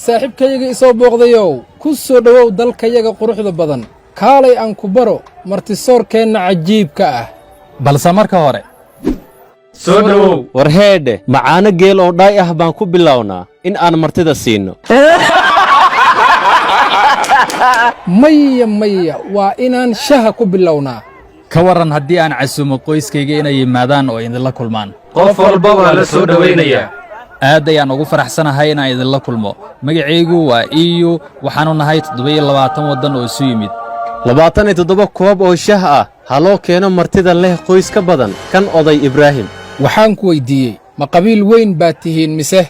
saaxiibkayga isoo booqdayow ku soo dhawow dalkayaga quruxda badan kaalay aan ku baro martisoorkeenna cajiibka ah balse marka hore soo dhawow war heedhe macaano geel oo dhaay ah baan ku bilownaa in aan martida siino maya waa inaan shaha ku bilownaa ka waran haddii aan casuumo qoyskayga inay yimaadaan oo idinla kulmaan qof walbaba la soo dhawaynayaa aad ayaan ugu faraxsanahay inaan idinla kulmo magacaygu waa EU waxaanu nahay 27 waddan oo isu yimid 27 koob oo shah ah haloo keeno martida leh qoys ka badan kan oday Ibraahim waxaan ku weydiiyey ma qabiil weyn baad tihiin mise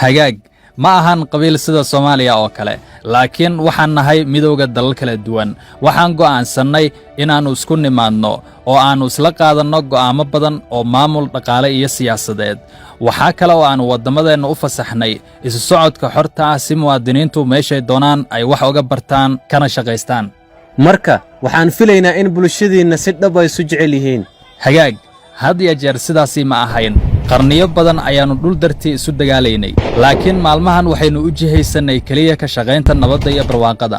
hagaag ma ahan qabiil sida Soomaaliya oo kale laakiin waxaan nahay midowga dalal kala duwan waxaan go'aansannay inaanu isku nimaadno oo aanu isla qaadanno go'aamo badan oo maamul dhaqaale iyo siyaasadeed waxa kale oo aanu wadamadeena u fasaxnay isu socodka xorta ah si muwaadiniintu meeshay doonaan ay wax uga bartaan kana shaqaystaan marka waxaan filaynaa in bulshadiina si dhab ay isu jecel yihiin hagaag had iyo jeer sidaasi ma ahayn qarniyo badan ayaanu dhul dartii isu dagaalaynay laakiin maalmahan waxaynu u jihaysanay kaliya ka shaqaynta nabadda iyo barwaaqada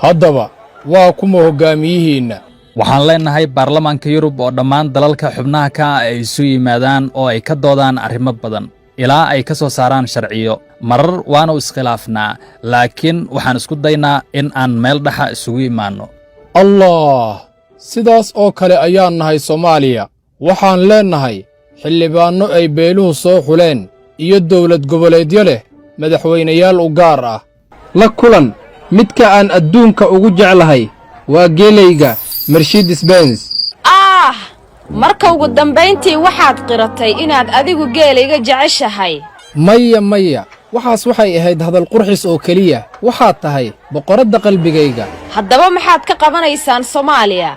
haddaba waa kuma hoggaamiyihiinna waxaan leenahay baarlamaanka Yurub oo dhammaan dalalka xubnaha ka ah ay isu yimaadaan oo ay ka doodaan arrimo badan ilaa ay ka soo saaraan sharciyo marar waanu iskhilaafnaa laakiin waxaan isku daynaa in aan meel dhaxa isugu imaanno allah sidaas oo kale ayaan nahay Soomaaliya waxaan leenahay xildhibaanno ay beeluhu soo xuleen iyo dawlad goboleedyo leh madaxweynayaal u gaar ah la kulan midka aan adduunka ugu jeclahay waa geelayga Mercedes-Benz marka ugu dambayntii waxaad qiratay inaad adigu geelayga jeceshahay maya waxaas waxay ahayd hadal qurxis oo keliya waxaad tahay boqoradda qalbigayga haddaba maxaad ka qabanaysaan Soomaaliya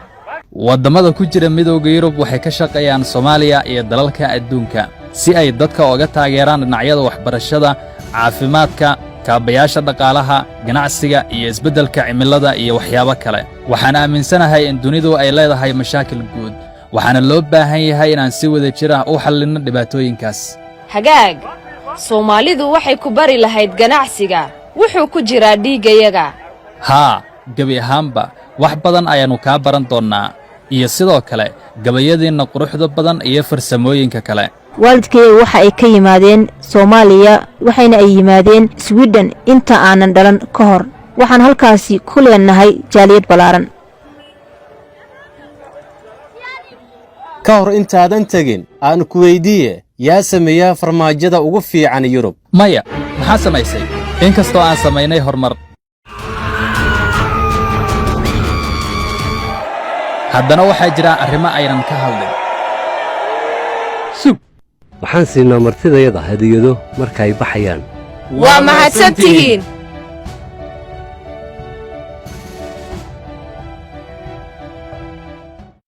wadamada ku jira midowga Yurub waxay ka shaqeeyaan Soomaaliya iyo dalalka adduunka si ay dadka uga taageeraan dhinacyada waxbarashada caafimaadka kaabayaasha dhaqaalaha ganacsiga iyo isbeddelka cimilada iyo waxyaabo kale waxaan aaminsanahay in dunidu ay leedahay mashaakil guud waxaana loo baahan yahay inaan si wada jir ah u xallinno dhibaatooyinkaas hagaag Soomaalidu waxay ku bari lahayd ganacsiga wuxuu ku jiraa dhiigayaga haa gabi ahaanba wax badan ayaanu ka baran doonaa iyo sidoo kale gabayadiina quruxda badan iyo farsamooyinka kale waalidkay waxa ay ka yimaadeen Soomaaliya waxayna ay yimaadeen Sweden inta aanan dhalan ka hor waxaan halkaasi ku leenahay jaaliyad balaaran ka hor intaadan tagin aan ku weydiiye yaa sameeyaa farmaajada ugu fiican Yurub maya maxaa samaysay inkastoo aan samaynay horumar haddana waxaa jira arrimo aynan ka hadlin sug waxaan siinaa martidayada hadiyado marka ay baxayaan waa mahadsantihiin